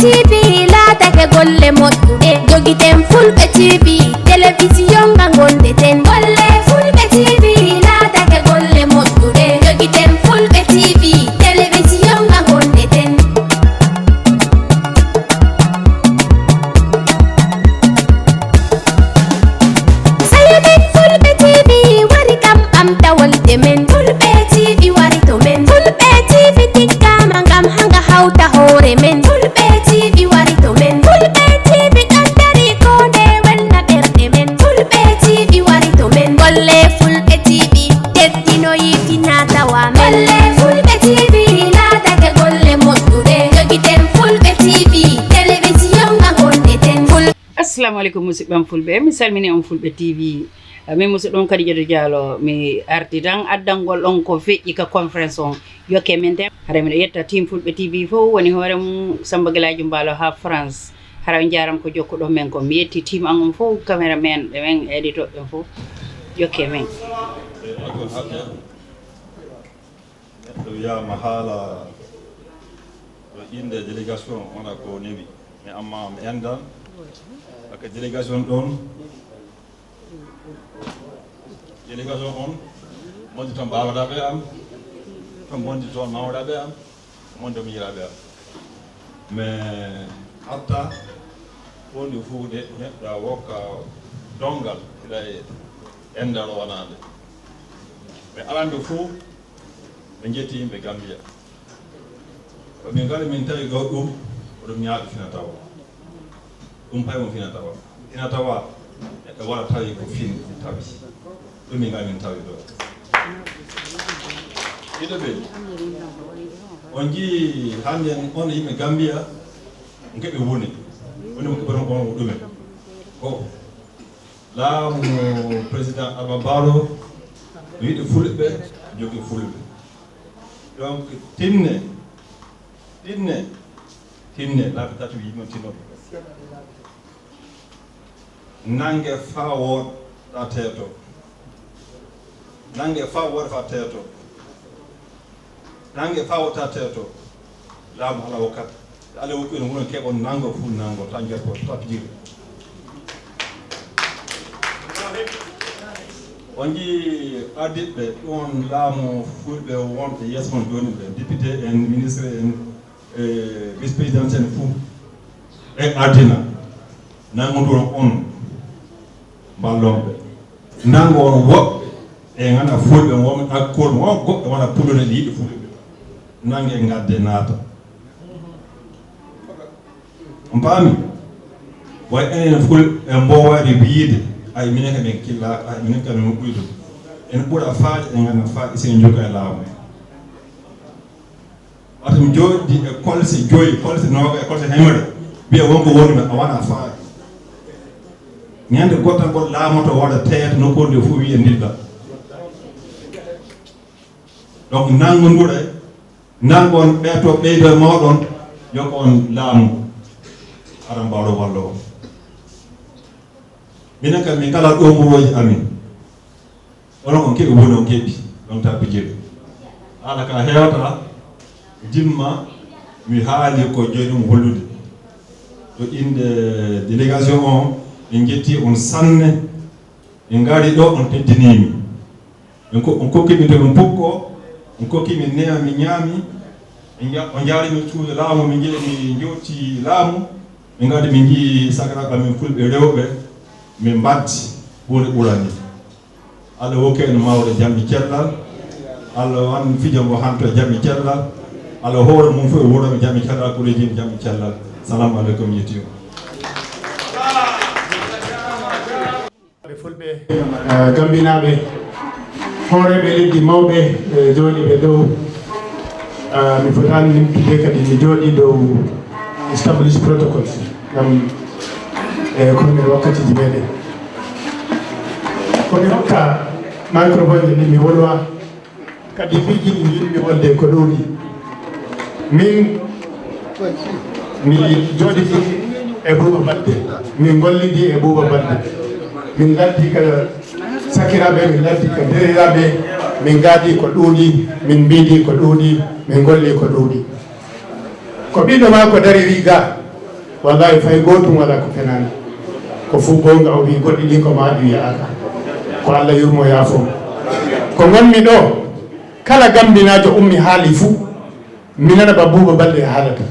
TV laatake golle moƴƴuɗe jogiten Fulɓe TV télévision nga gondeten golle Fulɓe TV laatake golle moƴƴuɗe jogiten Fulɓe TV télévision nga gondeten sayamin Fulɓe TV wari kam ɓamta wolde men Fulɓe TV wari to men Fulɓe TV tiggama ngam hanga hawta hoore men Fulɓe TV wari to men Fulɓe TV ɗon dari ko nde welna ɓerɗe men Fulɓe TV wari to men golle Fulɓe TV teddinoyi finatawa men golle Fulɓe TV laatake golle moƴƴuɗe jogiten Fulɓe TV télévision nga gondeten assalamu aleykum musidɓe am fulɓe mi salmini on Fulɓe TV min musidɗon Kadidiatou Diallo mi arti tan addangol on ko feƴƴi ka conférence on yokke men ten hara miɗo yetta team Fulɓe TV fof woni hoore mum Samba Gueladio Mballo ha France hara jaram ko jokkuɗon men ko mi yetti team an on fof caméramen ɓe men édito ɓen fof yokke men akon haqqe neɗɗo wiyama haala ɗo inde délégation wona ko newi mi amma mi endan aka délégation ɗon délégation on mondi toon mbawɗaɓe am toon mondi toon mawɗaɓe am mondi toon yiraɓe am mais hatta wonde fuu de neɗɗo a wokka dongal ila endal o wonande mais alande fuu ɓe jetti yimɓe Gambia min gari min tawi ɗo ɗum oɗum ñaaɗo fina tawa ɗum paymo fina tawa neɗɗo waɗa tawi ko fin tawi ɗum min gari min tawi ɗo ɗiɗo ɓe on jii hande on yimɓe Gambia keɓe woni mo keɓeton on ɗumen ko laamu président Adama Barrow no yiɗi Fulɓe jogui Fulɓe donc tinne laabi tati yimɓe tinnoɓe nangue fa woɗa teeto nangue fa woɗa fa teeto nangue fa woɗata teeto laamu ala hokkat ala hokki no wuron keɓon nango fu nango tan jerko tatjiri on jii ardiɓe ɗon laamu Fulɓe wonɓe yeeso mon joni ɓe député en ministre en vice président en fou e ardina nangoduron on mballonɓe nango on woɓɓe e ganda Fulɓe wonɓe akkol won goɓɓe wona pullude ɗi yiɗi Fulɓe nangue gadde naata on paami way enen Fulɓe e mbowade wiide ay minen kamin killaka ay minen kamin ɓuydo en ɓuura faade e ganda faade sen jogui e laamu wata mi jooɗi e kolse joyi kolse noga e kolse hemere wiya wonko wonmi a waɗa faade ñande goɗɗo goɗɗo laamoto waɗa teyata nokkude nde fof wiye ndilla donc nangoduɗa nangon ɓeeto ɓeydo e mawɗon yoko on laamu aɗa mbawɗo wallo o minen kam min kala ɗomuroji amin onon on keɓe woni on keɓi ɗon tabbi jeeɗi haala ka hewta dimma mi haali ko joyi ɗum hollude ɗo inde délégation on ɓe jetti on sanne ɓe gaari ɗo on teddinimi on kokkimi to min pukko on kokkimi neema mi ñaami on jaarimi cuuɗo laamu min jeeyi mi jewti laamu min gaadi min jii sakiraɓe min Fulɓe rewɓe min mbaddi hunde ɓurani Allah hokki en mawɗo jamɗi cellal Allah wan fijo mo hanto jamɗi cellal Allah hoore mum fof e wuroɓe jamɗi cellal kureji jamɗi cellal salamu aleykum yettimo Fulɓe Gambinaɓe hooreɓe leddi mawɓe jooɗi ɓe dow mi fotani nimtude kadi mi jooɗi dow established protocols ngam komin wakkatiji meɗen komi hokka microphone ni mi wolwa kadi mijiɗi yimɓe wolde ko ɗowɗi min mi jooɗi e Buuba Baldé min gollidi e Buuba Baldé min laddi ka sakiraɓe min laddi ka deriraɓe min gaadi ko ɗuuɗi min mbiidi ko ɗuuɗi min golli ko ɗuuɗi ko ɓiɗɗo ma ko dari wi ga wallahi fay gotum wala ko fenani ko fu gonga o wi goddi ɗi ko maɗi wi'aka ko Allah yurmo yaafo ko gonmi ɗo kala gambinajo ummi haali fu mi nana ba Buuba Baldé haalata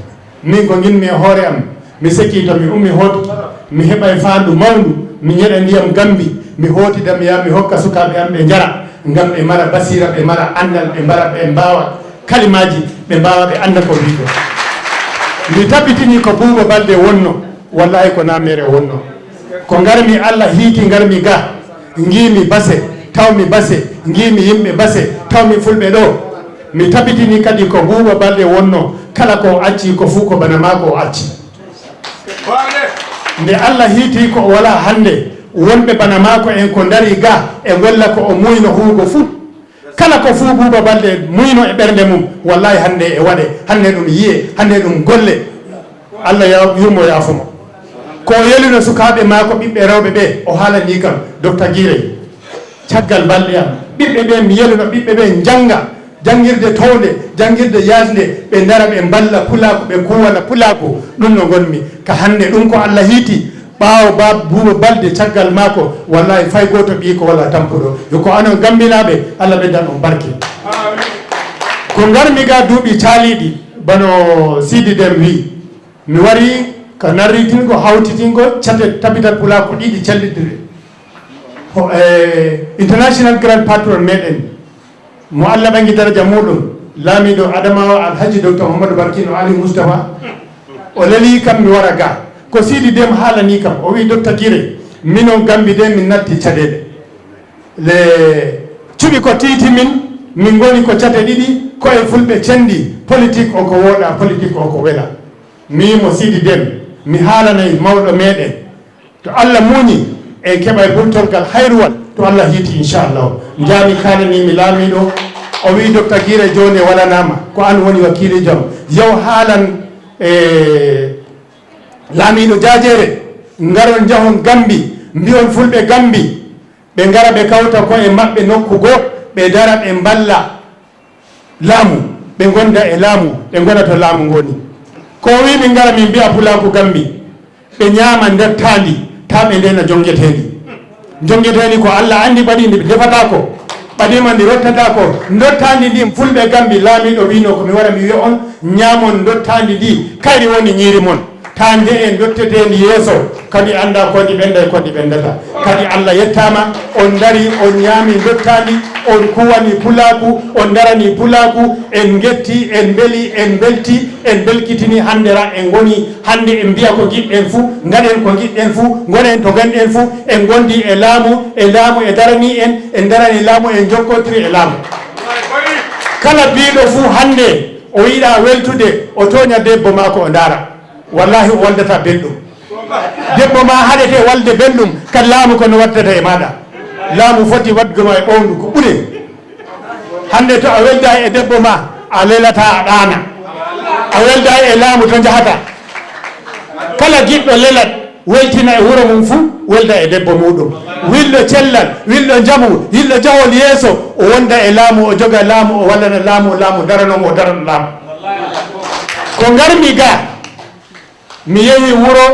min ko ginmi e hoore am mi sekki to mi ummi hooti mi heɓa e faandu mawndu mi ñeɗa ndiyam gambi mi hootida mi yaha mi hokka sukaɓe am ɓe jara ngam ɓe mara basira ɓe mara andal ɓe mbara ɓe mbawa kalimaji ɓe mbawa ɓe anda ko wiɗo mi tabitini ko Buuba Baldé wonno wallahi ko namere wonno ko garmi Allah hiiti garmi ga ngimi base tawmi base ngimi yimɓe base tawmi fulɓe ɗo mi tabitini kadi ko Buuba Baldé wonno kala ko acci ko fu ko bana mako o acci nde Allah hiiti ko wala hande wonɓe bana mako en ko dari ga e golla ko o muyno huugo fu kala ko fu Buuba Baldé muyno e ɓernde mum wallahi hande e waɗe hande ɗum yiye hande ɗum golle Allah yurmo yaafomo ko yelino sukaɓe mako ɓiɓɓe rewɓe ɓe o haalani kam Dr Guiré caggal balɗe am ɓiɓɓe ɓe mi yelino ɓiɓɓe ɓe janga jangirde towde jangirde yasde ɓe dara ɓe balla pulaku ɓe kuwana pulaku ɗum no gonmi ka hande ɗum ko Allah hiiti ɓaawo ba Buuba Baldé caggal mako wallahi fay goto ɓi ko walla tampuɗo yoko anon gambinaɓe Allah ɓeddan on barke ko garmi ga duuɓi caaliɗi bano Sidi Dem wi mi wari ko narritingo hawtitingo cate tabital pulaku ɗiɗi cellidire international grand patron meɗen mo Allah ɓangi daraja muɗum laamiɗo Adamawa Alhaji Docteur Mamadou Barkino Ali Moustapha o leli kam mi wara ga ko Sidi Dem haalani kam o wi Dr Guiré minon Gambi de min natti caɗeɗe le cuɓi ko tiiti min goni ko cate ɗiɗi ko e fulɓe cendi politique o ko woɗa politique o ko wela mi yimo Sidi Dem mi haalanayi mawɗo meɗen to Allah muñi en keɓa e ɓurtolgal hayruwal to Allah hiiti inchallah jaami kalanimi laamiɗo o wi Dr Guiré joni waɗanama ko an woni wakkili jam yaw haalan laamiɗo Jajere garon jahon Gambi mbiyon fulɓe Gambi ɓe gara ɓe kawta ko e maɓɓe nokku go ɓe dara ɓe balla laamu ɓe gonda e laamu ɓe gona to laamu goni ko wi min gara min mbiya pulaku Gambi ɓe ñaama nder taandi ta ɓe ndena jongeteni ko Allah andi ɓaɗi ndi ɓe defata ko ɓaɗima ndi rottata ko dottandi ndi fulɓe Gambi laamiɗo wino ko mi wara mi wiya on ñaamon dottandi ndi kayri woni ñiiri mon ta nde en dottetendi yeeso kadi anda kodi ɓenda e kodi ɓendata kadi Allah yettama on dari on ñaami dottandi on kuwani pulaku on darani pulaku en getti en beeli en belti en belkitini handera en goni hande en mbiya ko giɗɗen fuu gaɗen ko giɗɗen fuu gonen to ganɗen fuu en gondi e laamu e darani en darani laamu en jokkotiri e laamu kala biɗo fuu hande o yiɗa weltude o toña debbo mako o dara wallahi o waldata belɗum debbo ma haɗete walde belɗum kadi laamu kono waddata e maɗa laamu foti wadduma e ɓowndu ko ɓuuri hande to a welda e debbo ma a lelata a ɗaana a welda e laamu to jahata kala giɗɗo lelat weltina e wuuro mum fuu welda e debbo muɗum wilɗo cellal wilɗo jamu yilɗo jahol yeeso o wonda e laamu o joga laamu o wallana laamu daranomo o darano laamu ko garmi ga mi yehi wuro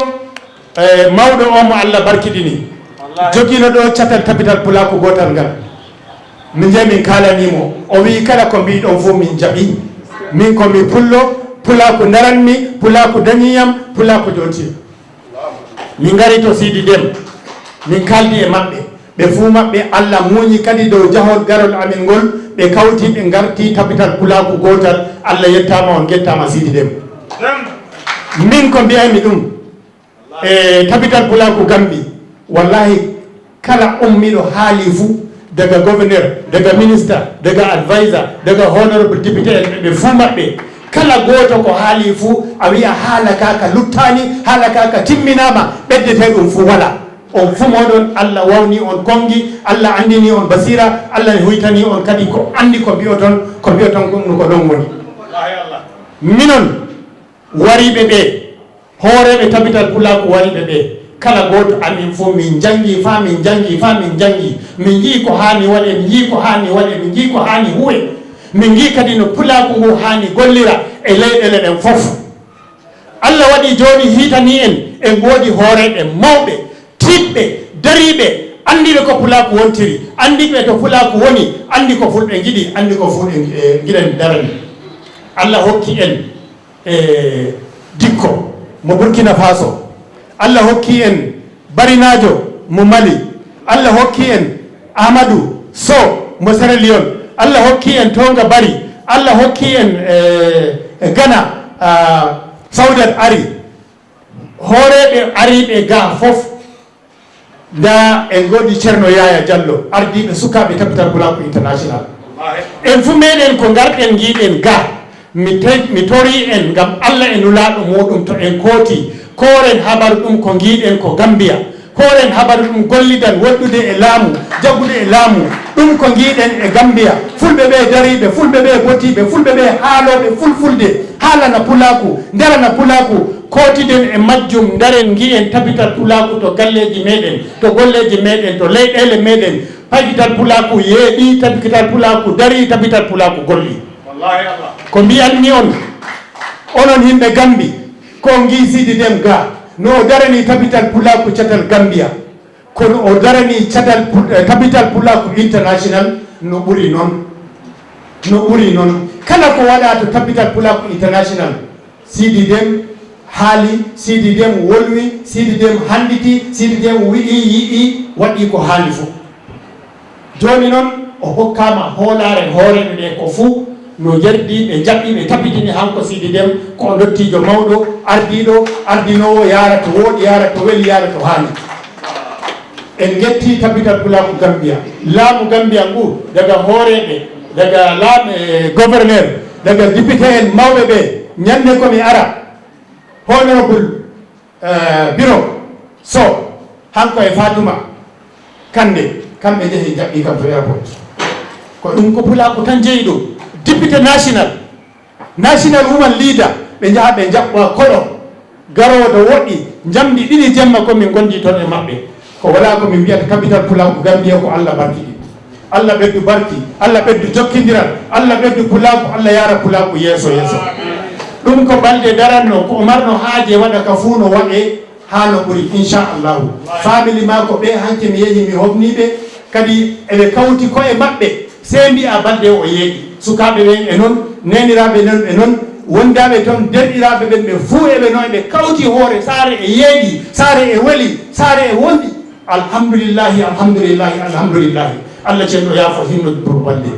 mawɗo o mo Allah barkiɗini jogino ɗo catal tabital pulaku gotal ngal min jeeyi min kalanimo o wi kala ko mbiɗon fof min jaaɓi min komi pullo pulaku daranmi pulaku dañiyam pulaku jotiyam min gari to Sidi Dem min kaldi e maɓɓe ɓe fuu maɓɓe Allah muñi kadi dow jahol garol amin ngol ɓe kawti ɓe garti tabital pulaku gotal Allah yettama on gettama Sidi Dem min ko mbiyami ɗum e tabital pulaku Gambi wallahi kala ummiɗo haali fuu daga gouverneur daga ministre daga advisor daga honorable député ɓe fuu maɓɓe kala goto ko haali fuu a wiya haala kaka luttani haala kaka timminama ɓeddete ɗum fuu wala on fuu moɗon Allah wawni on kongi Allah andini on basira Allah huytani on kadi ko andi ko mbiyoton ko ɗon woni minon wariɓe ɓe hooreɓe tabital pulaku wariɓe ɓe kala goto amin fof min jangi fa min jangi min jii ko hani waɗe min jii ko hani waɗe min jii ko hani huwe min jii kadi no pulaku ngu hani gollira e leyɗele ɗen fof Allah waɗi joni hitani en woodi hooreɓe mawɓe tiɗɓe dariɓe andiɓe ko pulaku wontiri andiɓe to pulaku woni andi ko fulɓe giɗi andi ko fulɓe giɗen darani Allah hokki en dikko mo Burkina Faso Allah hokki en barinajo mo Mali Allah hokki en Amadou Sow mo Sierra Leone Allah hokki en Tonga Bari Allah hokki en Ghana Saudat ari hooreɓe ariɓe ga fof da en godi Ceerno Yaya Diallo ardiɓe sukaɓe capital Pulaku international en fu meɗen ko garɗen giɗen ga mi tori en gam Allah e nulaɗo muɗum to en kooti koren habaru ɗum ko giɗen ko Gambia koren habaru ɗum gollidan woɗɗude e laamu jaggude e laamu ɗum ko giɗen e Gambia fulɓe ɓe dariɓe fulɓe ɓe botiɓe fulɓe ɓe haaloɓe fulfulde haalana Pulaku nderana Pulaku kotiden e majjum daren gi'en tabital Pulaku to galleji meɗen to golleji meɗen to leyɗele meɗen tabital Pulaku yeeɗi tabital Pulaku dari tabital Pulaku golli ko mbiyanmi on onon yimɓe Gambi ko gi Sidi Dem ga no o darani tabital Pulaku catal Gambia kono o darani tabital Pulaku international no ɓuri noon kala ko waɗa to tabital Pulaku international Sidi Dem haali Sidi Dem wolwi Sidi Dem handiti Sidi Dem wi'i yi'i waɗi ko haali fof joni noon o hokkama hoolare hooreɓe ɓe ko fuu no jardi ɓe jaɓɓi ɓe tabitini hanko Sidi Dem ko dottijo mawɗo ardiɗo ardinowo yara to wooɗi yara to weeli yara to haani en getti tabital Pulaku Gambia laamu Gambia ngu daga hooreɓe daga gouverneur daga député en mawɓe ɓe ñande komi ara honorable bureau so hanko e Fatuma Kande kamɓe jeehi jaɓɓi kam to airport ko ɗum ko Pulaku tan jeeyi ɗo député national woman leader ɓe jaha ɓe jaɓɓa koɗo garowo woɗɗi jamdi ɗiɗi jemma komin gondi toon e maɓɓe ko wala komin mbiyata capital Pulaku Gambia ko Allah barkiɗi Allah ɓeddu barki Allah ɓeddu jokkidiral Allah ɓeddu Pulaku Allah yara Pulaku yeeso ɗum ko balɗe daranno ko marno haaje waɗa ka fuu no waɗe ha no ɓuri inchallahu famille ma ko ɓe hanke mi yeehi mi hofniɓe kadi eɓe kawti koye maɓɓe se mbiya balɗe o yeeɗi sukaɓe ɓen e noon neniraɓe non e noon wondaɓe toon derɗiraɓe ɓen ɓe fuu eɓe noon ɓe kawti hoore saare e yeeɗi saare e weeli saare e wonɗi alhamdulillahi Allah ceerno yaafo hinno pour balɗe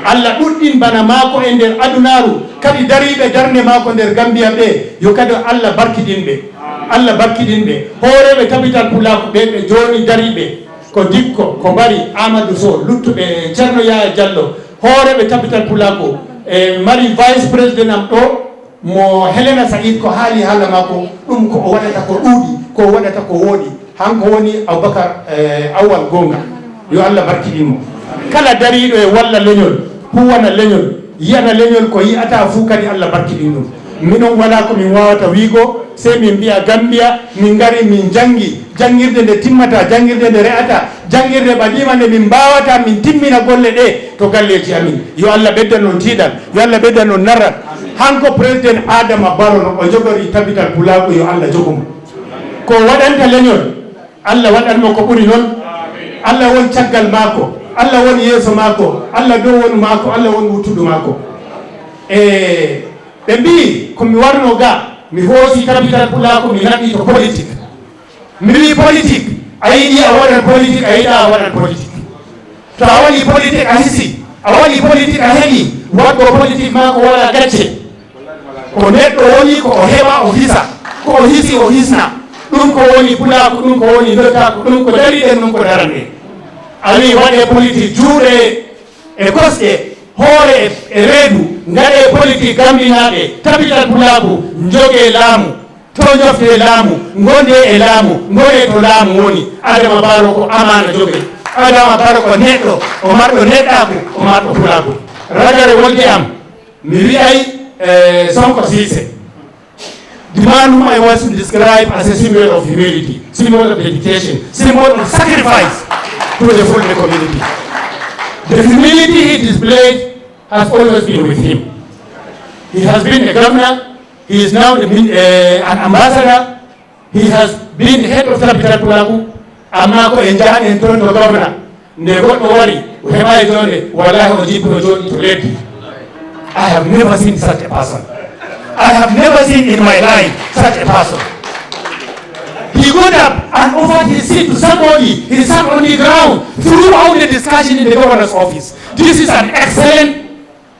Allah ɗuɗɗin bana maako e nder adunaru kadi dariɓe darde maako nder Gambia ɓe yo kadi Allah barkiɗinɓe hooreɓe tabital Pulaku ɓe joni dariɓe ko dikko ko bari Amadou Sow luttuɓe Ceerno Yaya Diallo hooreɓe tabital Pulaku e mari vice président am ɗo mo Helena Saïd ko haali haala makko ɗum ko o waɗata ko ɗuuɗi ko waɗata ko wooɗi hanko woni Aboubacar Awal Gonga yo Allah barkiɗinmo kala dariɗo e walla leñol huwana leñol yiyana leñol ko yiyata fuu kadi Allah barkiɗin ɗum minon wala ko min wawata wiigo sey min mbiya Gambia min gari min jangirde nde timmata jangirde nde re'ata jangirde ɓaɗima nde min mbawata min timmina golle ɗe to galleji amin yo Allah ɓedda noon tiiɗal yo Allah ɓedda noon narrat hanko président Adama Barrow no o jogori tabital Pulaku yo Allah jogumo ko waɗanta leñol Allah waɗanmo ko ɓuri noon Allah won caggal maako Allah won yeeso maako Allah dow won maako Allah won wuttuɗo maako ɓe mbi komi warno ga mi hoosi tabital Pulaku mi naɓi to politique mi wi politique a yiɗi a waɗat politique a yiɗa a waɗat politique to a waɗi politique a hisi a waɗi politique a heeɓi waɗɗo politique ma ko waɗa gacce ko neɗɗo woni ko o heɓa o hisa ko o hisi o hisna ɗum ko woni Pulaku ɗum ko woni dottaku ɗum ko dariɗen ɗum ko daranɗe a wi waɗe politique juuɗe e kosɗe hoore e reedu ngaɗe politique gambinaɓe tabital Pulaku jogue laamu to jofte laamu gonde e laamu gone to laamu woni Adama Barrow ko amana jogue Adama Barrow ko neɗɗo o marɗo neɗɗaku o marɗo Pulaku ragare wolde am mi wiyay Sonko Cissé the man whom I want to describe as a symbol of humility, symbol of dedication, symbol of sacrifice to the Fulbe community. The humility he displayed has always been with him. He has been a governor, He is now an ambassador. He has been head of Capital Pulaku. Amako enjan en tondo governor. Ne goɗɗo wari o heɓai jonde wallahi o jippi o jooɗi to leddi. I have never seen such a person. I have never seen in my life such a person. He got up and offered his seat to somebody. He sat on the ground throughout the discussion in the governor's office. This is an excellent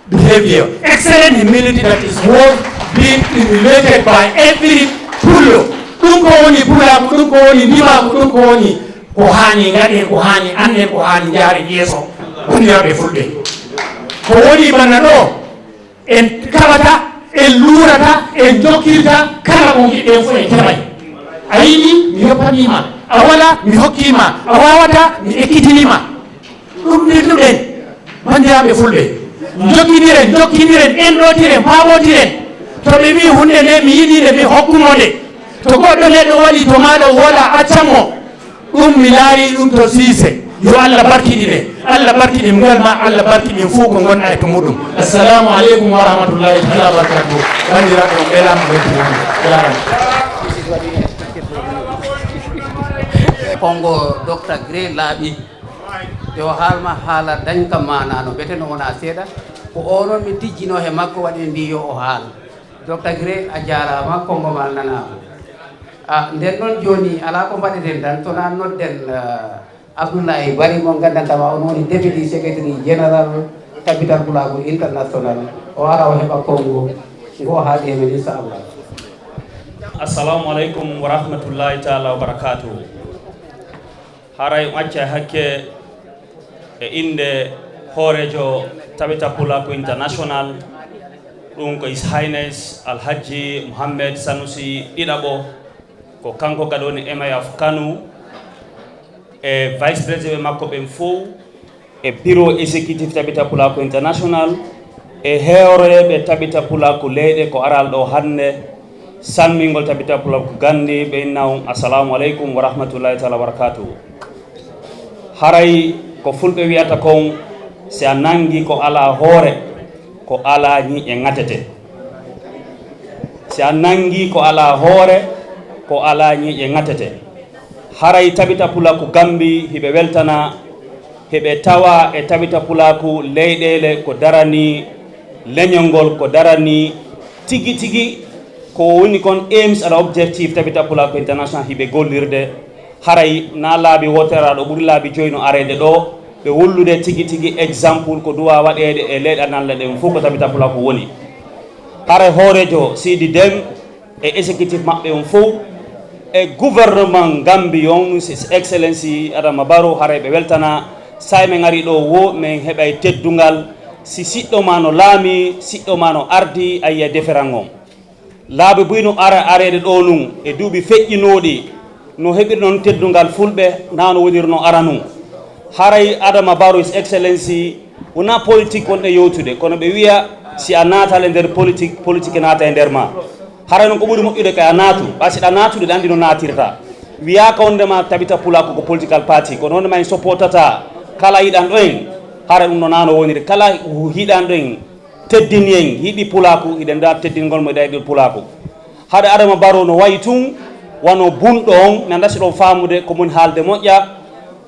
behavior, excellent humility that is worth being emulated by every Pulo. Ɗum ko woni Pulaku, ɗum ko woni Ndimaku, ɗum ko woni ko hani ngaɗen ko hani anden ko hani jaari yeeso bandiraɓe fulɓe. Ko woni bana ɗo en kawata en luurata en jokkirta kala ko giɗɗen fof en keɓay. A yiɗi mi hoppanima, a wala mi hokkima, a wawata mi ekkitinima. Ɗum nirnuɗen bandiraɓe fulɓe. Jokkiniren enɗotiren pawotiren. To ɓe wi hunde nde mi yiɗi nde mi hokkumo nde. To goɗɗo neɗɗo waɗi to maɗa wola accanmo. Ɗum mi laari ɗum to Siise. Yo Allah barkiɗine, Allah barkiɗin ngal ma, Allah barkiɗin fuu ko gonɗa e to muɗum. Assalamu aleykum wa rahmatullahi taala wa barakatuh. Bandiraɓe on ɓelama weltinama jarama. Kongo Dr. Gray laaɓi yo haalma haala dañka manano beteno wona seeɗa ko onon mi tijjino he makko waɗi mbi yo o haal. Dr. Gray a jarama Kongo mal nanama. Nden noon joni ala ko mbaɗeten tan tona nodden Abdoulaye Bari mo gandantama on woni député secrétaire général Capital Pulaku International o ara o heɓa Kongo ngo haali e men inchallah. Assalamu alaikum wa rahmatullahi ta'ala wa barakatuh. Haray acca hakke e inde horejo Capital Pulaku International ɗum ko His Highness Alhaji Mohammed Sanusi Ɗiɗaɓo ko kanko kadi woni MIF Kano e vice président makko ɓen fof e bureau exécutif Capital Pulaku International e heewreɓe Capital Pulaku leyɗe ko aral ɗo hannde salmingol Capital Pulaku gandi ɓe innaw assalamu aleykum wa rahmatullahi taala wa barakatuh. Haray ko fulɓe wiyata kon si a nangi ko ala hoore ko ala ñiƴe ŋatete. Si a nangi ko ala hoore ko ala ñiƴe ŋatete. Haray Capital Pulaku Gambi hiɓe weltana heɓe tawa e Capital Pulaku leyɗele ko darani leñol ngol ko darani tigi tigi ko woni kon aims and objective Capital Pulaku International hiɓe gollirde. Haray na laabi woteraɗo ɓuri laabi joyi no arede ɗo ɓe wollude tigi tigi exemple ko duwa waɗede e leyɗanalle ɗen fof ko Capital Pulaku woni. Haray hoorejo Sidi Deme e exécutif maɓɓe on fof e gouvernement Gambie on His Excellency Adama Barrow haray ɓe weltana say men ari ɗo wo men heɓay teddungal si siɗɗo ma no laami siɗɗo ma no ardi a yiya différent on laabi buy no ara arede ɗo nun e duuɓi feƴƴinoɗi no heɓir noon teddungal fulɓe na no wonirno ara nun haray Adama Barrow His Excellency wona politique wonɗe yewtude kono ɓe wiya si a natal e nder politique naata e nder ma haray noon ko ɓuri moƴƴude kay a naatu ɓa siɗa natude ɗe andi no natirta wiyaka wondema Capital Pulaku ko political party kono wondema en support-tata kala yiɗanɗo en haray ɗum no nano woniri kala hiɗanɗo en teddini en yiɗi Pulaku hiɗen da teddingol mo ɗayɗi Pulaku haɗa Adama Barrow no wayi tun wano bunɗo on mi anda si ɗon famude ko moni haalde moƴƴa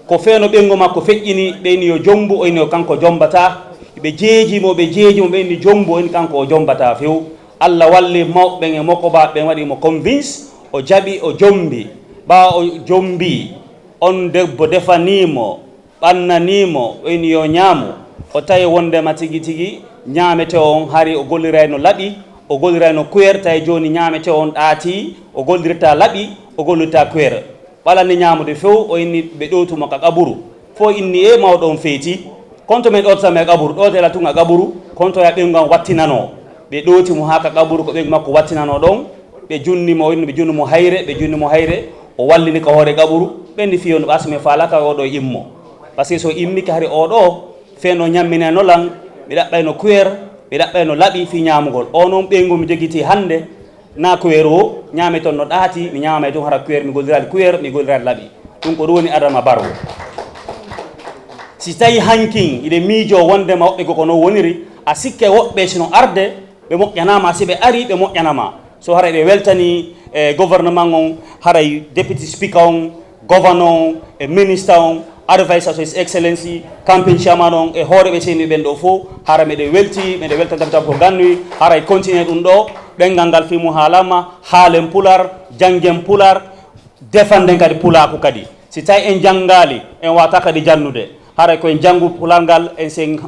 ko feeno ɓengo makko feƴƴini ɓeyni yo jombu o inni o kanko jombata ɓe jeejimo ɓeyni jombu o inni kanko o jombata few Allah walli mawɓen e makko ba ɓen waɗimo convince o jaɓi o jombi ɓa o jombi on debbo defanimo ɓannanimo o inni yo ñaamu o tawi wondema tigi tigi ñaamete on hari o gollirayno laaɓi o gollirayno kuyer tawi joni ñaamete on ɗaati o gollirta laaɓi o gollirta kuyer ɓalani ñaamude few o inni ɓe ɗowtumo ka qaɓuru fo inni e mawɗo on feeti konto men ɗototame e qaɓuru ɗotela tun a qaɓuru konto ya ɓengu an wattinano ɓe ɗowtimo ha ka qaɓuru ko ɓengu makko wattinano ɗon ɓe junnimo o inni ɓe junnimo hayre o wallini ka hoore qaɓuru ɓenni fiyo no ɓasmi falaka oɗo immo par ce que so immike hari oɗo feeno ñammine nolan mi ɗaɓɓayno kuyer mi ɗaɓɓayno laaɓi fi ñamugol o noon ɓeygu mi joguiti hande na kuyer o ñaame toon no ɗaati mi ñamamay toon hara kuyer mi gollirade kuyer mi gollirade laaɓi ɗum ko ɗum woni Adama Barrow si tawi hankin iɗe miijo wondema woɓɓe koko no woniri a sikke woɓɓe sino arde ɓe moƴƴanama si ɓe ari ɓe moƴƴanama so haray ɓe weltani gouvernement on haray deputy speaker on governor on minister on advisor to his excellency campaign chairman on hoore ɓe seni ɓen ɗo fof hara meɗe welti meɗe weltantamta ko gannuy haray continue ɗum ɗo ɗengal ngal fimu haalama haalen pular janggen pular defanden kadi pulaku kadi si tawi en jangali en wata kadi jannude haray koye janggu pular ngal en sen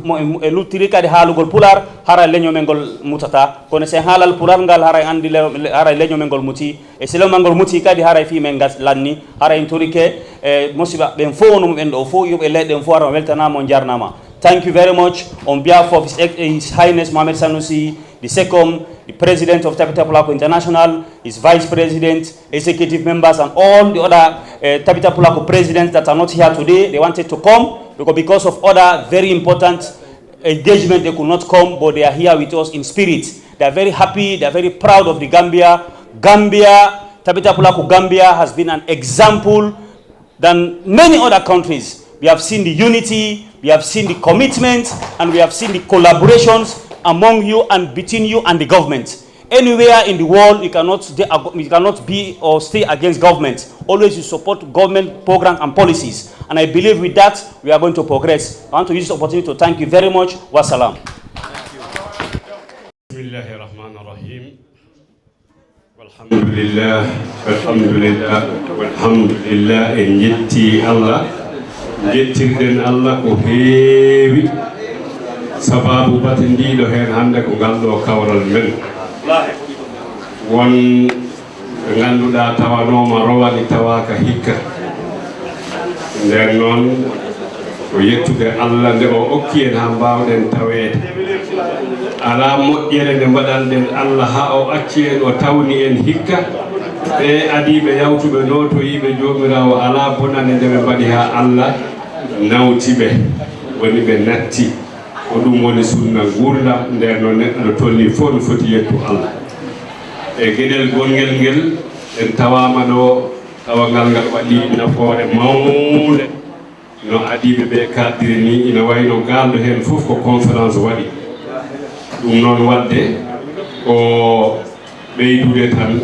e luttiri kadi haalugol pular haray leñomen ngol mutata kono sen haalal pular ngal haray andi haray leñomen ngol muti e si leñomen ngol muti kadi haray fimen gas lanni haray en torike musiba ɓen fof wonum ɓen ɗo fof yoɓe leyɗen fof hara weltanama on jarnama. Thank you very much on behalf of His Highness Mohamed Sanusi II, the President of Tabita Pulaku International, his Vice President, executive members, and all the other Tabita Pulaku presidents that are not here today. They wanted to come because of other very important engagement. They could not come, but they are here with us in spirit. They are very happy. They are very proud of the Gambia. Tabita Pulaku Gambia has been an example than many other countries. We have seen the unity, we have seen the commitment, and we have seen the collaborations among you and between you and the government. Anywhere in the world, you cannot be or stay against government. Always you support government program and policies. And I believe with that, we are going to progress. I want to use this opportunity to thank you very much. Wassalam. Bismillahirrahmanirrahim. Walhamdulillah, walhamdulillah, walhamdulillah, en yetti Allah. Jettirden Allah ko heewi sababu batendiɗo hen hande ko galɗo kawral men won ɓe ganduɗa tawanoma rowani tawaka hikka nden noon ko yettude Allah nde o okki en ha mbawɗen tawede ala moƴƴere nde mbaɗanɗen Allah ha o acci en o tawni en hikka ɓe adiɓe yawtuɓe notoyiɓe jomirawo ala bonande nde ɓe mbaɗi ha Allah nawtiɓe woni ɓe natti ko ɗum woni sunna gurdam nden no neɗɗo tolni fof no foti yettu Allah e gueɗel gonguel ngel en tawama ɗo tawangal ngal waɗi nafoore mawde no adiɓe ɓe kaddiri ni ina wayno galɗo hen fof ko conférence waɗi ɗum noon wadde ko ɓeydude tan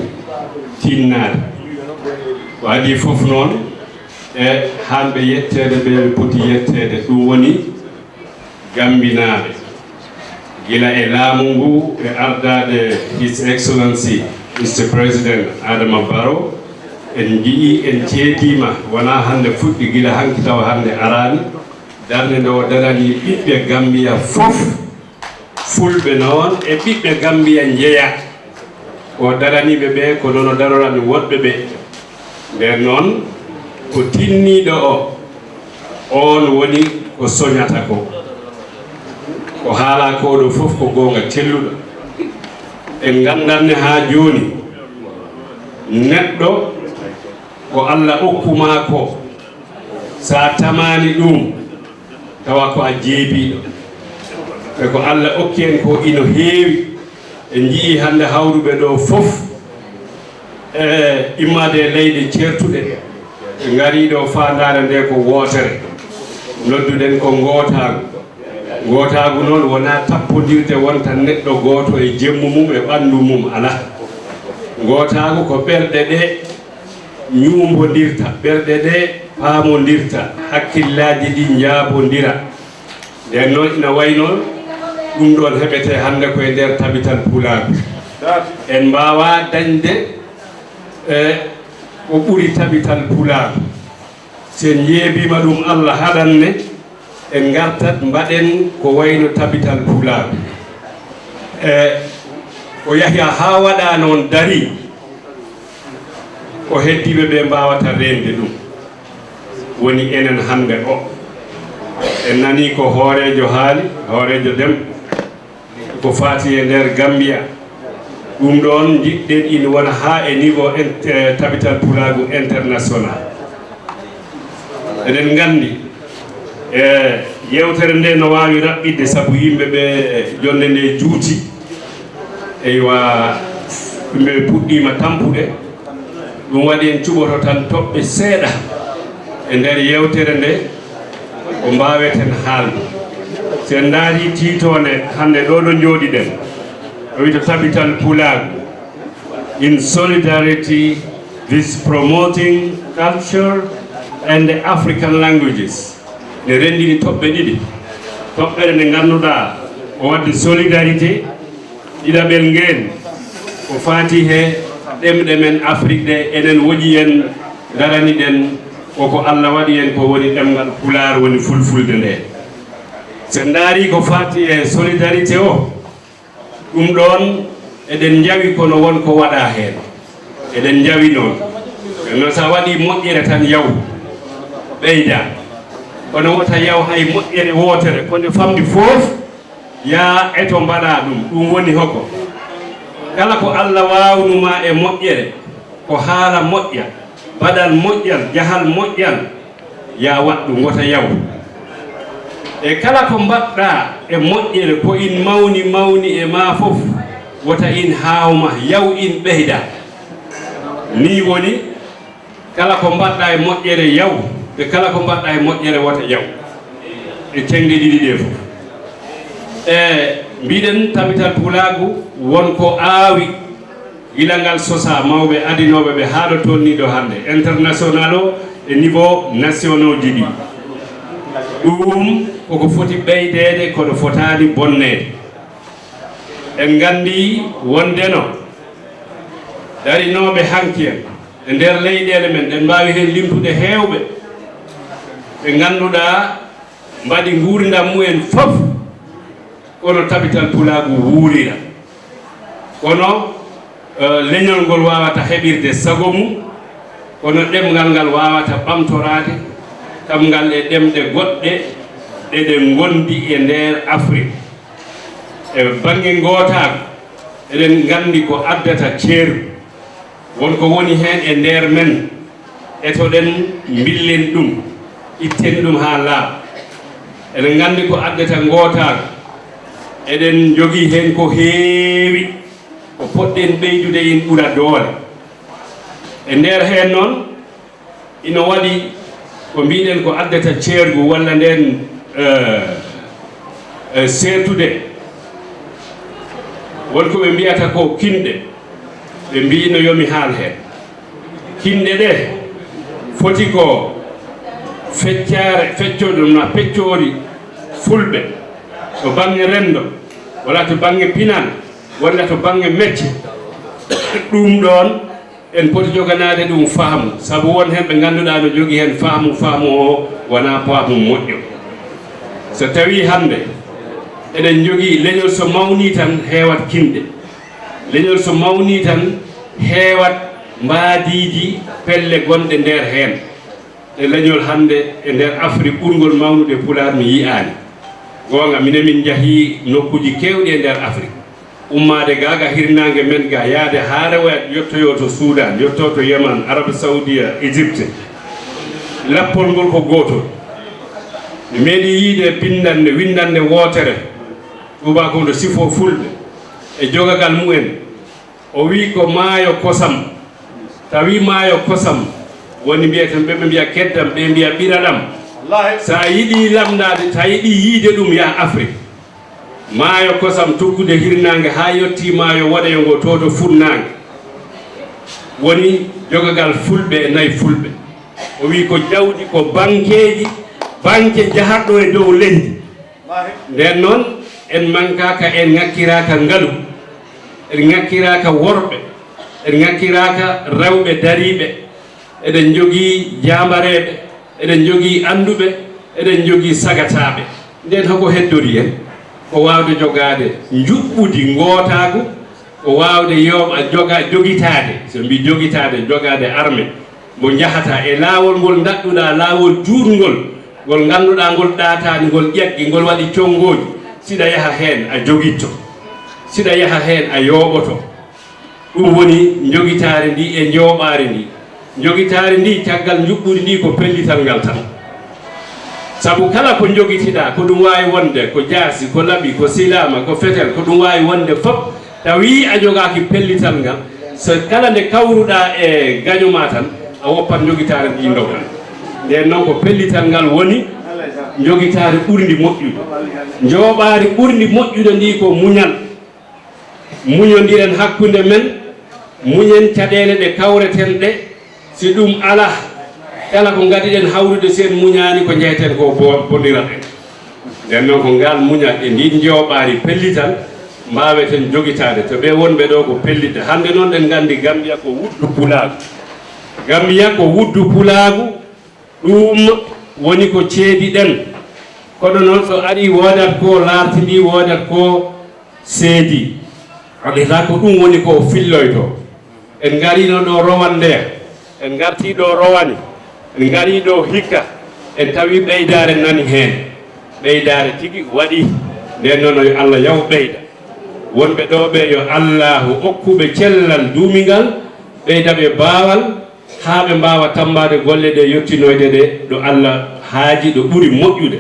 tinnade ko adi fof noon e hanɓe yettede ɓe poti yettede ɗum woni gambinaɓe gila e laamu ngu e ardade His Excellency Mr. President Adama Barrow en jii en ceetima wona hande fuɗɗi gila hanki taw hande arani darde nde o darani ɓiɓɓe Gambia fof fulɓe noon e ɓiɓɓe Gambia jeeya o daraniɓe ɓe ko noon o darorani woɗɓe ɓe nden noon ko tinniɗo o on woni ko soñata ko haala koɗo fof ko gonga telluɗo en gandanne ha joni neɗɗo ko Allah okkuma ko sa tamani ɗum tawa ko a jeebiɗo e ko Allah okki en ko ino heewi en jii hande hawruɓe ɗo fof immade e leyɗe certuɗe ngariɗo fandare nde ko wotere nodduɗen ko gootagu noon wona tappodirde wonta neɗɗo gooto e jemmu mum e ɓandu mum ala gootagu ko ɓerɗe ɗe ñumbodirta ɓerɗe ɗe paamodirta hakkillaji ɗi jaabodira nden noon ina way noon ɗum ɗon heɓete hande koye nder tabital pulaku en mbawa dañde ko ɓuri tabital pulaku sen yeebima ɗum Allah haɗanne en gartat mbaɗen ko wayno tabital pulaku ko yahi ha waɗa noon dari ko heddiɓe ɓe mbawata rende ɗum woni enen hande o en nani ko hoorejo haali hoorejo dem ko fati e nder Gambia ɗum ɗon jiɗɗen ina wona ha e niveau tabital pulaku international eɗen gandi yewtere nde no wawi raɓɓidde saabu yimɓe ɓe jonde nde juuti eywa yimɓe puɗɗima tampude ɗum waɗi en cuɓoto tan toɓɓe seeɗa e nder yewtere nde ko mbaweten haalde sen daari titone hande ɗo ɗo jooɗiɗen o wiyta tabital pulaku in solidarity with promoting culture and the African languages. Ne rendini toɓɓe ɗiɗi. Toɓɓere nde ngannduɗaa o wadde solidarité ɗiɗaɓel ngeen ko faati he ɗemɗe men Afrique ɗe enen woƴi en darani ɗen koko Allah waɗi en ko woni ɗemngal Pulaar woni fulfulde nde. So ndaari ko faati e solidarité o ɗum ɗon eɗen jawi kono won ko waɗa heen eɗen jawi noon no sa waɗi moƴƴere tan yaw ɓeyda kono wota yaw hay moƴƴere wootere ko nde famɗi fof ya eto mbaɗa ɗum woni hoko kala ko Allah wawnuma e moƴƴere ko haala moƴƴa baɗal moƴƴal jahal moƴƴal ya wat ɗum wota yaw e kala ko mbaɗɗa e moƴƴere ko in mawni e ma fof wota in haawma yaw in ɓeyda ni woni kala ko mbaɗɗa e moƴƴere yaw e kala ko mbaɗɗa e moƴƴere wota yaw e tengɗe ɗiɗi ɗe fof e mbiɗen tabital Pulaagu wonko aawi gila ngal sosa mawɓe adinoɓe ɓe haaɗo toon ɗo hannde international o e niveau nationaux ji ɗi ɗum koko foti ɓeydeede kono fotaani bonneede en nganndi wondeno darinooɓe hanki en e ndeer leyɗeele men ɗen mbaawi heen limtude heewɓe ɓe ngannduɗaa mbaɗi nguurdam mumen fof kono tabital Pulaagu wuurira kono leñol ngol wawata heɓirde sago mum kono ɗemgal ngal wawata ɓamtorade ɗemgal e ɗemɗe goɗɗe ɗeɗe gondi e nder Afrique e bange gootaako eɗen nganndi ko addata ceeru wonko woni heen e nder men etoɗen mbillen ɗum itten ɗum haa laaɓa eɗen nganndi ko addata gootaako eɗen jogii heen ko heewi ko poɗɗen ɓeydude in ɓura doole e nder heen noon ino waɗi ko mbiɗen ko addata ceergu walla nden seetude wonko ɓe mbiyata ko kinɗe ɓe mbino yomi haal heen kinɗe ɗe foti ko feccoɗe ɗum na peccoori fulɓe to baŋnge renndo walla to baŋnge pinal walla to baŋnge mecce ɗum ɗon en poti joganaade ɗum faamu sabu won heen ɓe ngannduɗaa no jogii heen faamu o wonaa faamu moƴƴo so tawii hannde eɗen jogii leñol so mawnii tan heewat kinɗe leñol so mawnii tan heewat mbaadiiji pelle gonɗe nder heen e leñol hannde e nder Afrique ɓurngol mawnude Pulaar mi yi'aani goonga minen min njahii nokkuuji keewɗi e nder Afrique ummaade gaaga hirnaange men ga yaade haa rewoyat yettoyo to Soudan yetto to Yemen Arabe Saoudia Égypte lappol ngol ko gootol mi meeɗi yiide bindande windande wootere tubakondo sifo fulɓe e jogagal mumen o wi ko maayo kosam tawi maayo kosam woni mbiyeten ɓe mbiya keddam ɓe mbiya ɓiraɗam sa yiɗi lamdade sa yiɗi yiide ɗum ya Afrique maayo kosam tokkude hirnaange haa yetti maayo waɗayo ngo to funnaange woni jogagal fulɓe e nayi fulɓe o wi ko jawɗi ko banque jahatɗo e dow leydi nden noon en mankaka en ŋakkiraka ngalu en ŋakkiraka worɓe en ŋakkiraka rewɓe dariɓe eɗen jogii jambareɓe eɗen jogii anduɓe eɗen jogii sagataɓe nden hoko heddori en ko wawde jogade juɓɓudi gootagu ko wawde jogitade so mbi jogitade jogade armé mo jahata e laawol ngol dadɗuɗa laawol juurngol ngol ngannduɗa ngol ɗaatani ngol ƴeggi ngol waɗi conngoji siɗa yaha heen a jogitto siɗa yaha heen a yooɓoto ɗum woni jogitare ndi e jooɓaari ndi jogitare ndi caggal juɓɓudi ndi ko pellital ngal tan sabu kala ko jogitiɗa ko ɗum wawi wonde ko jaasi ko laaɓi ko silama ko fetel ko ɗum wawi wonde fof tawi a jogaki pellital ngal so kala nde kawruɗa e gañoma tan a woppat jogitare ndi doga nden noon ko pellital ngal woni jogitare ɓurdi moƴƴude jooɓaari ɓurdi moƴƴude ndi ko muñal muñodiren hakkunde men muñen caɗele ɗe kawreten ɗe si ɗum ala kala ko gadiɗen hawrude sen muñani ko jeyten ko bonira ɗen nden noon ko ngal muñat e ndin jewɓari pellital mbaweten jogitade to ɓe wonɓe ɗo ko pellitde hande noon ɗen gandi Gambia ko wuddu pulagu Gambia ko wuddu pulagu ɗum woni ko ceedi ɗen kono noon so ari wodat ko lartindi wodat ko seedi aɗeta ko ɗum woni ko filloyto en garino ɗo rowan nde en garti ɗo rowani en gari ɗo hikka en tawi ɓeydare nani hen ɓeydare tigi waɗi nden noon yo Allah yaw ɓeyda wonɓe ɗo ɓe yo Allahu hokkuɓe cellal duumingal ɓeydaɓe baawal haa ɓe mbawa tambade golle ɗe yettinoyde ɗe ɗo Allah haaji ɗo ɓuri moƴƴude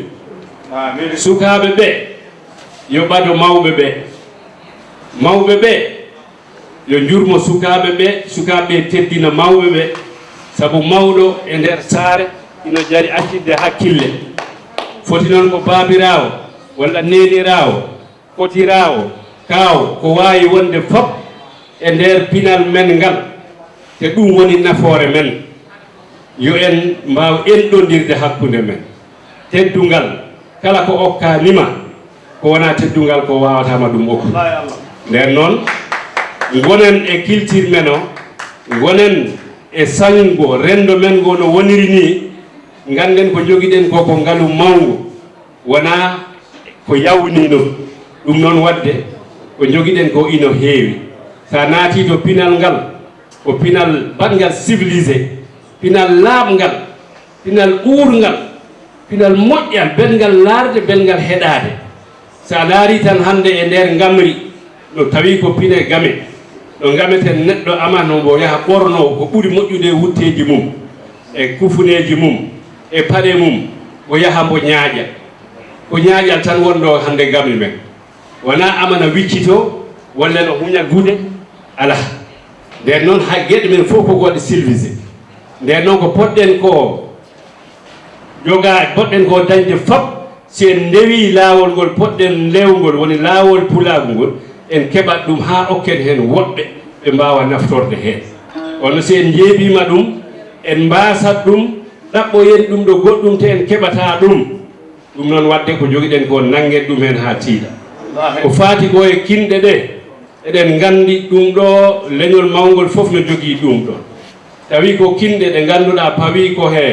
sukaɓe ɓe yo ɓado mawɓe ɓe yo jurmo sukaɓe teddina mawɓe ɓe sabu mawɗo e nder saare ino jari accitde hakkille foti noon ko baabirawo walla nenirawo potirawo kaw ko wawi wonde fop e nder pinal men ngal te ɗum woni nafoore men yo en mbaw enɗodirde hakkude men teddungal kala ko okkanima ko wona teddungal ko wawatama ɗum okku nden noon gonen e culture men o gonen e sañgo rendo men ngo no woniri ni ganden ko joguiɗen ko ko ngalu mawgu wona ko yawnino ɗum noon wadde ko joguiɗen ko ino heewi sa naati to pinal ngal ko pinal bangal civilisé pinal laaɓngal pinal uurngal pinal moƴƴal belngal laarde belngal heɗade sa laari tan hande e nder ngamri no tawi ko pine game ɗo gameten neɗɗo amano mbo yaha ɓorno ko ɓuri moƴƴude wutteji mum e kufuneji mum e paɗe mum o yaha mbo ñaaƴa ko ñaaƴal tan wonɗo hande gamri men wona amana wiccito walla no huña gude ala nden noon ha gueɗe men fof ko goɗe civilisé nden noon ko poɗɗen ko poɗɗen ko dañde fop si en ndewi laawol ngol poɗɗen lewgol woni laawol pulagu ngol en keɓat ɗum ha okken hen woɗɓe ɓe mbawa naftorde hen kono si en jeeɓima ɗum en mbasat ɗum ɗaɓɓoyen ɗum ɗo goɗɗum te en keɓata ɗum ɗum noon wadde ko joguiɗen ko nanggen ɗum hen ha tiiɗa ko faati ko e kinɗe ɗe eɗen gandi ɗum ɗo leñol mawgol foof no jogui ɗum ɗo tawi ko kinɗe ɗe ganduɗa pawi ko he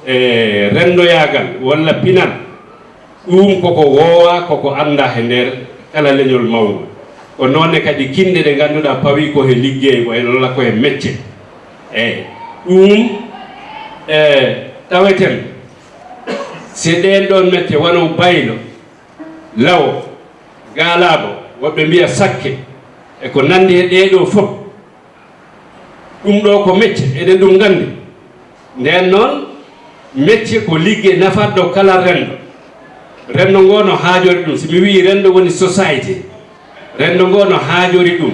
e rendoyagal walla pinal ɗum koko woowa koko anda he nder kala leñol mawgol ko noonne kadi kinɗe ɗe ganduɗa pawi ko he liggey walla ko he mecce eyyi ɗum taweten si ɗen ɗon mecce wono baylo lawo gaalaɓo woɓɓe mbiya sakke e ko nandi e ɗeɗo fof ɗum ɗo ko mecce eɗen ɗum gandi nden noon mecce ko ligge nafatɗo kala rendo ngo no haajori ɗum somi wi rendo woni société rendo ngo no haajori ɗum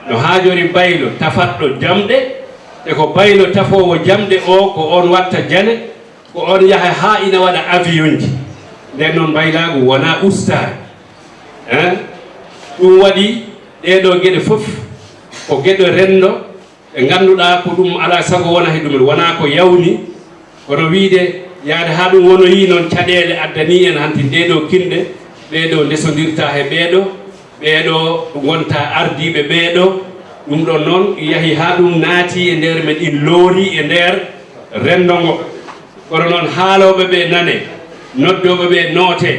no haajori baylo tafatɗo jamɗe e ko baylo tafowo jamɗe o ko on watta jane ko on yaha ha ina waɗa avion ji nden noon baylagu wona ustare ɗum waɗi ɗeɗo gueɗe fof ko gueɗe rendo ɓe ganduɗa ko ɗum ala sago wona he ɗumen wona ko yawni kono wiide yaade ha ɗum wono yi noon caɗele addani en hanti ndeɗo kinɗe ɓeɗo ndesodirta he ɓeɗo gonta ardiɓe ɓeɗo ɗum ɗon noon yahi ha ɗum naati e nder men in loori e nder rendo ngo kono noon haaloɓe ɓe nane noddoɓe ɓe noote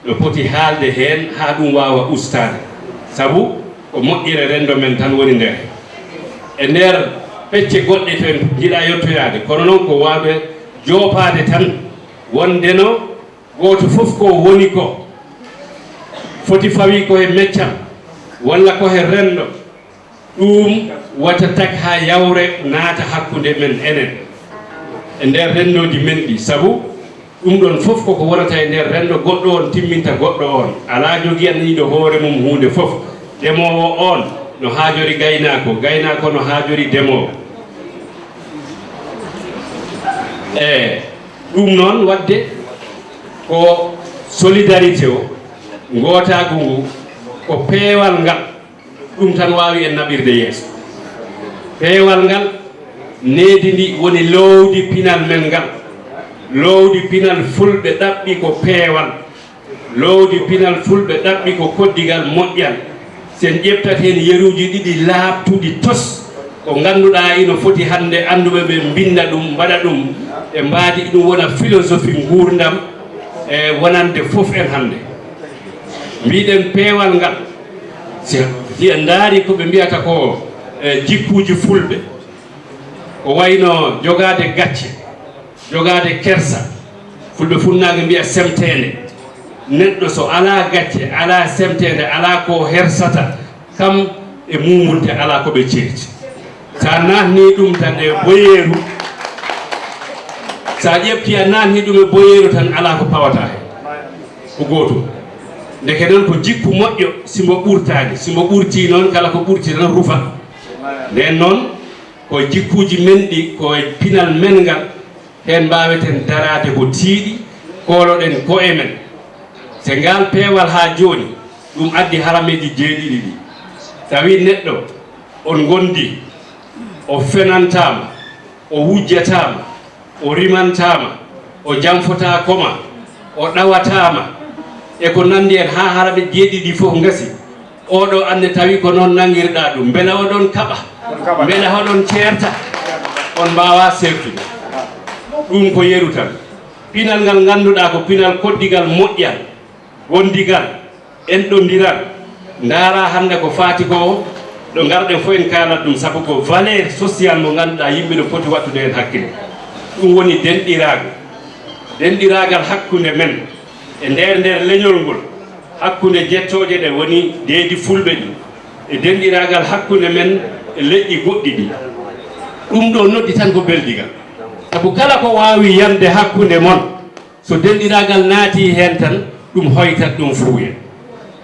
no poti haalde hen ha ɗum wawa ustade sabu ko moƴƴire rendo men tan woni nder e nder pecce goɗɗe to en jiiɗa yettoyade kono noon ko wawɓe joopade tan wondeno goto fof ko woni ko foti fawi ko he meccal walla ko he rendo ɗum wata tak ha yawre naata hakkude men enen e nder rendoji men ɗi sabu ɗum ɗon fof koko wonata e nder rendo goɗɗo on timminta goɗɗo on ala jogui anniɗo hoore mum hunde fof demowo on no haajori gaynako no haajori demowo ɗum noon wadde ko solidarité o gootagu ngu ko peewal ngal ɗum tan wawi en naɓirde yeeso peewal ngal needi ndi woni lowdi pinal men ngal lowdi pinal fulɓe ɗaɓɓi ko peewal lowdi pinal fulɓe ɗaɓɓi ko koddigal moƴƴal sen ƴeftat heen yeruuji ɗiɗi laaɓtuɗi tos ko ngannduɗaa ino foti hannde annduɓe ɓe mbinda ɗum mbaɗa ɗum e mbaadi ɗum wona philosophie nguurdam e wonande fof en hannde mbiɗen peewal ngal si en ndaari ko ɓe mbiyata ko jikkuuji fulɓe ko wayno jogaade gacce jogaade kersa fulɓe funnaange mbiya semteende neɗɗo so alaa gacce alaa semteende alaa ko hersata kam e mumunte alaa ko ɓe ceerti sa naatnii ɗum tan e boyeeru sa ƴefti a naatnii ɗum e boyeeru tan alaa ko pawata heen ko gootum ndeke noon ko jikku moƴƴo simo ɓurtaani simo ɓurtii noon kala ko ɓurti tan rufa nden noon ko jikkuuji men ɗi koye pinal men ngal heen mbaaweten daraade ko tiiɗi kooloɗen ko'e men se ngal peewal haa jooni ɗum addi harameeji jeeɗiɗi ɗi tawi neɗɗo on gondi o fenantaama o wujjataama o rimantaama o janfotaakoma o ɗawataama e ko nanndi en haa haraɓe jeeɗiɗi fof ngasi oɗo annde tawi ko noon nangirɗaa ɗum mbele oɗon kaɓa mbele hoɗon ceerta on mbaawa seftude ɗum ko yeru tan pinal ngal ngannduɗaa ko pinal koddigal moƴƴal wondigal enɗondiral ndaara hannde ko faati ko ɗo ngarɗen fof en kaalat ɗum sabu ko valeur social mo ngannduɗaa yimɓe no poti wattude heen hakkille ɗum woni denɗiraagal hakkunde men e nder leñol ngol hakkunde jettooje ɗe woni deedi fulɓe ɗi e denɗiraagal hakkunde men e leƴƴi goɗɗi ɗi ɗum ɗo noddi tan ko beldigal sabu kala ko waawi yamde hakkunde mon so denɗiraagal naatii heen tan ɗum hoytat ɗum fuuya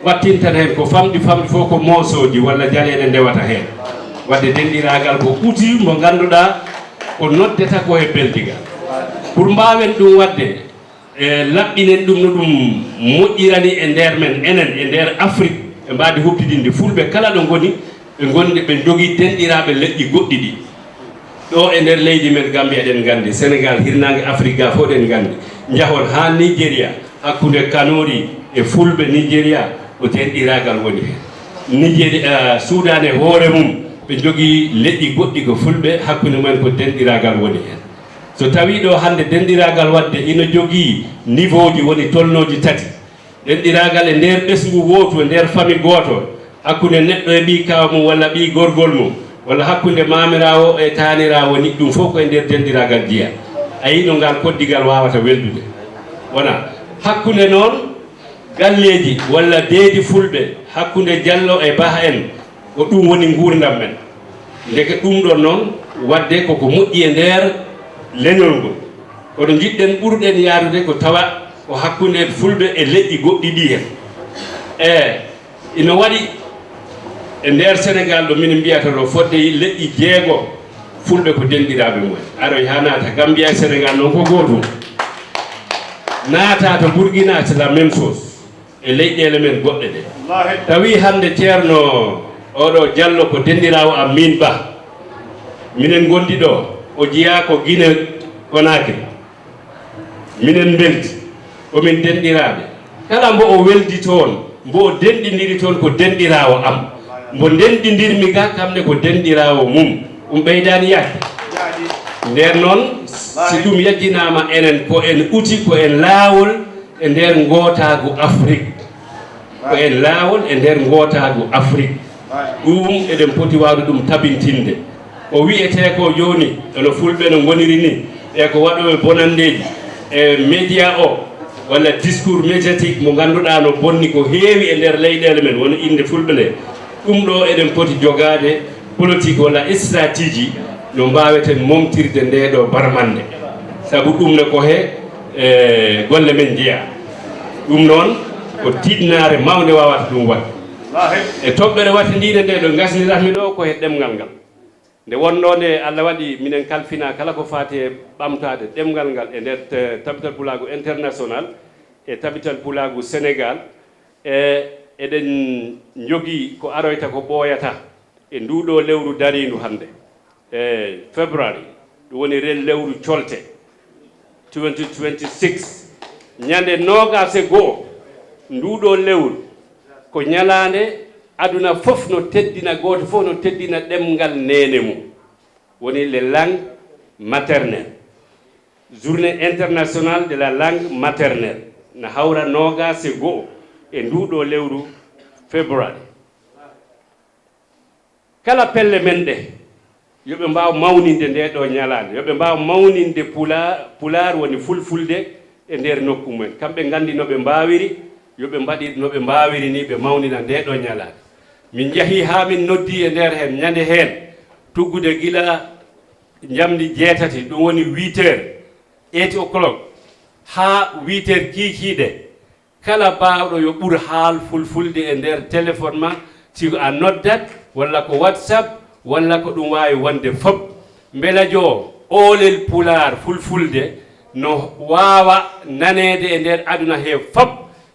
wattintan heen ko famɗi fof ko moosooji walla jaleeɗe ndewata heen wadde denɗiraagal ko outil mo ngannduɗaa ko noddeta ko e beldigal pour mbaawen ɗum wadde e laɓɓinen ɗum no ɗum moƴƴirani e ndeer men enen e ndeer Afrique ɓe mbaadi huɓtidinde fulɓe kala ɗo ngoni ɓe gonɗi ɓe jogii denɗiraaɓe leƴƴi goɗɗi ɗi ɗo e ndeer leydi men Gambie eɗen nganndi Sénégal hirnaange Afrique ga fof eɗen nganndi njahon haa Nigéria hakkunde Kanori e fulɓe Nigéria ko denɗiraagal woni heen Soudan e hoore mum ɓe jogii leƴƴi goɗɗi ko fulɓe hakkunde mumen ko denɗiraagal woni heen so tawii ɗo hannde denɗiraagal wadde ina jogii niveau ji woni tolnooji tati denɗiraagal e ndeer ɓesngu wootu e ndeer famille gooto hakkunde neɗɗo e ɓii kaw mum walla ɓii gorgol mum walla hakkunde maamiraawo e taaniraawo ni ɗum fof koye ndeer denɗiraagal jiya a yii no ngal koddigal waawata weldude wona hakkunde noon galleeji walla deedi fulɓe hakkunde Diallo e Bah en ko ɗum woni nguurdam men ndeke ɗum ɗon noon wadde koko moƴƴi e ndeer leñol ngol kono jiɗɗen ɓurɗen yaarude ko tawa ko hakkunde fulɓe e leƴƴi goɗɗi ɗi hen ina waɗi e ndeer Sénégal ɗo min mbiyata ɗo fodde leƴƴi 6 fulɓe ko denɗiraaɓe mumen aroy haa naata Gambia e Sénégal noon ko gootum naata to Burkina c'est la même chose e leyɗeele men goɗɗe ɗe tawi hannde ceerno oɗo Diallo ko denɗiraawo am min Ba minen gondi ɗo o jiyaa ko Guinée Conakry minen belti komin denɗiraaɓe kala mbo o weldi toon mbo o denɗindiri toon ko denɗiraawo am mbo denɗindirmi ga kamne ko denɗiraawo mum ɓeydaani yaake nden noon si ɗum yajjinaama enen ko en uti ko en laawol e ndeer ngootaagu Afrique ko en laawol e ndeer ngootaagu Afrique ɗum eɗen poti waawde ɗum tabintinde o wiyetee ko jooni eno fulɓe no ngoniri ni e ko waɗoɓe bonandeeji e média o walla discours médiatique mo ngannduɗaa no bonni ko heewi e ndeer leyɗeele men woni innde fulɓe nde ɗum ɗo eɗen poti jogaade politique walla stratégie no mbaaweten momtirde nde ɗo barmande sabu ɗum ne ko he golle men jeyaa ɗum noon ko tiɗnaare mawnde wawata ɗum waɗ e toɓɓere wattindiinde nde ɗo gasniratmi ɗo ko he ɗemngal ngal nde wonno nde Allah waɗi minen kalfina kala ko faati e ɓamtade ɗemngal ngal e nder tabital pulagu international e tabital pulagu Sénégal eɗen jogii ko aroyta ko ɓooyata e nduɗo lewru darindu hannde February ɗum woni ren lewru colte 2026 ñande nogas e goo nduɗo lewru ko ñalande aduna fof no teddina goto fof no teddina ɗemgal nene mum woni les langues maternelles journée internationale de la langue maternelle na hawra nogas e goo e nduɗo lewru February kala pelle men ɗe yoɓe mbaw mawninde nde ɗo ñalande yoɓe mbaw mawninde pular woni fulfulde e nder nokku mumen kamɓe gandi no ɓe mbawiri yoɓe mbaɗi no ɓe mbawiri ni ɓe mawnina nde ɗo ñalande min jeehi ha min noddi e nder hen ñande hen tuggude gila jamdi 7 ɗum woni 8 heures 8 o'clock ha 8 heures kikiɗe kala bawɗo yo ɓuur haal fulfulde e nder téléphone ma siko a noddat walla ko WhatsApp walla ko ɗum wawi wonde fof beela jo oolel pular fulfulde no wawa nanede e nder aduna he fof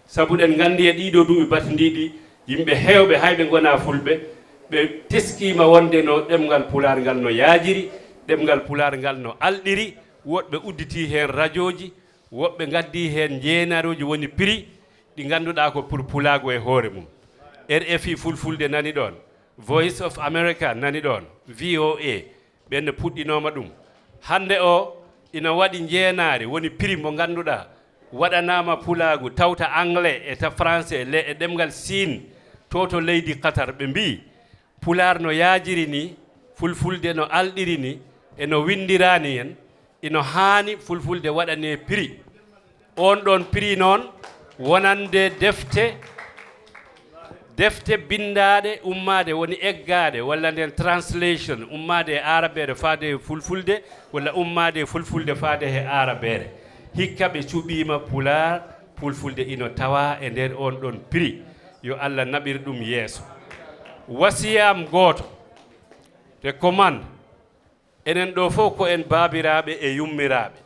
sabu ɗen gandi e ɗiɗo duuɓi batandiɗi yimɓe hewɓe hayɓe gona fulɓe ɓe teskima wonde no ɗemgal pular ngal no yaajiri ɗemgal pular ngal no alɗiri woɓɓe udditi hen radio ji woɓɓe gaddi hen jeenaruji woni prix ɗi ganduɗa ko pour pulago e hoore mum RFI fulfulde nani ɗon Voice of America nani ɗon VOA ɓenne puɗɗinoma ɗum hande o ina waɗi jeenari woni prix mo ganduɗa waɗanama pulagu tawta anglais e ta français e ɗemgal Siin to leydi Qatar ɓe mbi pular no yaajiri ni fulfulde no alɗiri ni eno windirani en ino haani fulfulde waɗane prix on ɗon prix noon wonande defte bindaɗe ummade woni eggade walla nden translation ummade e arabere faade e fulfulde walla ummade e fulfulde faade e arabere hikka ɓe cuɓima pular fulfulde ino tawa e nder on ɗon prix yo Allah naɓir ɗum yeeso wasiyam goto te commande enen ɗo fof ko en baabiraɓe e yummiraɓe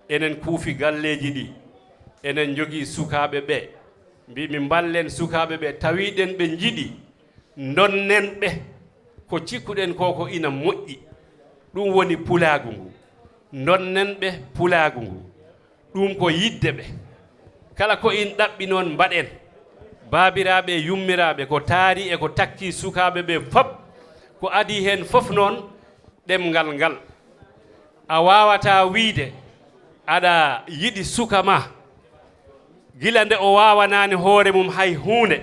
enen kuufi galleji ɗi enen jogui sukaɓe ɓe mbimi ballen sukaɓe ɓe tawiɗen ɓe jiiɗi donnen ɓe ko cikkuɗen ko ina moƴƴi ɗum woni pulagu ngu donnen ɓe pulagu ngu ɗum ko yidde ɓe kala ko in ɗaɓɓi noon mbaɗen baabiraɓe e yummiraɓe ko taari e ko takki sukaɓe ɓe fof ko adi hen fof noon ɗemgal ngal a wawata wiide aɗa yiɗi suka ma gila nde o wawanani hoore mum hay hunde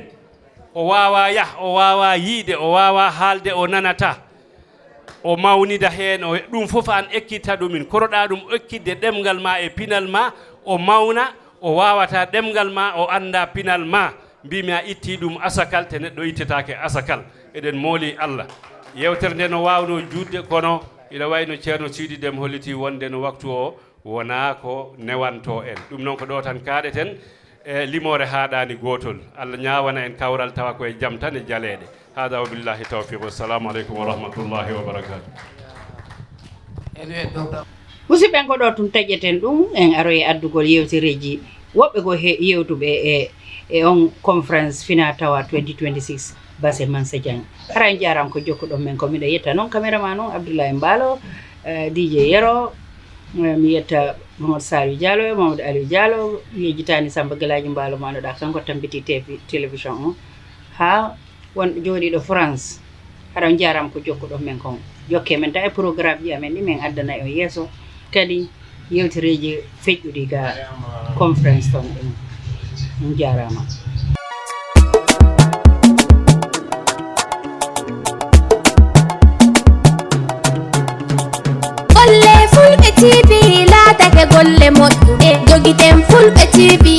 o wawa yah o wawa yiide o wawa haalde o nanata o mawnida hen o ɗum fof an ekkita ɗumin koroɗa ɗum ekkidde ɗemgal ma e pinal ma o mawna o wawata ɗemgal ma o anda pinal ma mbimi a itti ɗum asakal te neɗɗo ittetake asakal eɗen mooli Allah yewtere nde no wawno judde kono ina wayno ceerno Sidi Déme holliti wonde no waktu o wona ko newanto en ɗum noon ko ɗo tan kaɗeten e limore haɗani gotol Allah ñawana en kawral tawa koye jaam tan e jaleɗe hada wa billahi tawfiq wassalamu aleykum wa rahmatullahi wa barakatuh musidɓen ko ɗo tun taƴƴeten ɗum en aroye addugol yewtereji woɓɓe ko yewtuɓe e on conférence fina tawa 2026 Basse Mansa Dieng ara en jaram ko jokkuɗon men ko miɗa yetta noon caméraman noon Abdoulaye Mballo DJ Yero mi yetta Mamadou Saliou Diallo Mamadou Aliou Diallo yejitani Samba Galaji Mballo manoɗa kanko tambiti télévision o ha won jooɗiɗo France ara en jaram ko jokkuɗon men kon jokke men ta e programme ji amen ɗi min addana o yeeso kadi yewtereji feƴƴuɗi ga conférence ton ɗum on jarama golle fulɓe TV laatake golle moƴƴuɗe jogiten fulɓe TV